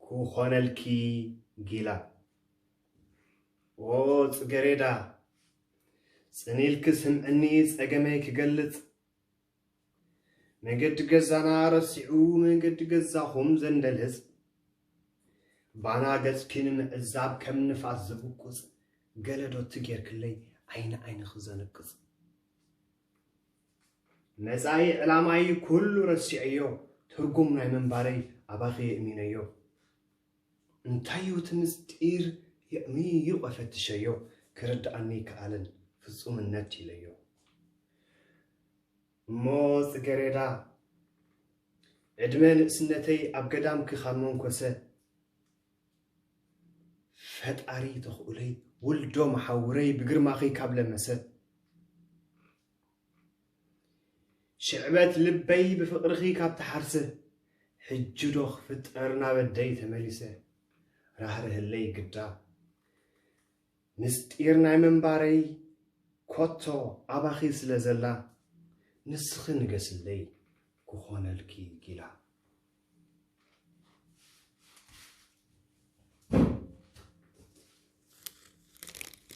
ክኾነልኪ ጊላ ኦ ጽገሬዳ ጽኒልክ ስምዕኒ ጸገመይ ክገልጽ መንገድ ገዛና ረሲዑ መንገድ ገዛኹም ዘንደልህዝ ባና ገጽኪን ምዕዛብ ከም ንፋስ ዝብቁጽ ገለዶ ትጌርክለይ ዓይነ ክዘነቅጽ መጻኢ ዕላማይ ኩሉ ረሲዐዮ ትርጉም ናይ መንባረይ ኣባኺ እሚነዮ እንታዩ ትምስጢር يأمي وفتشيو كرد عني كألن فصوم النتي ليو موز جريدا ادمان سنتي أبقدام كخامون كوسه فت أري تخولي ولدو محاوري بقرماخي كابل مسد شعبت لبي بفقرخي كاب تحرسه حجدوخ فتقرنا بدي تمليسه راهره اللي قدا نستير ناي منباري كوتو أباخي سلزلا نسخن قسلي كخونلكي جيلا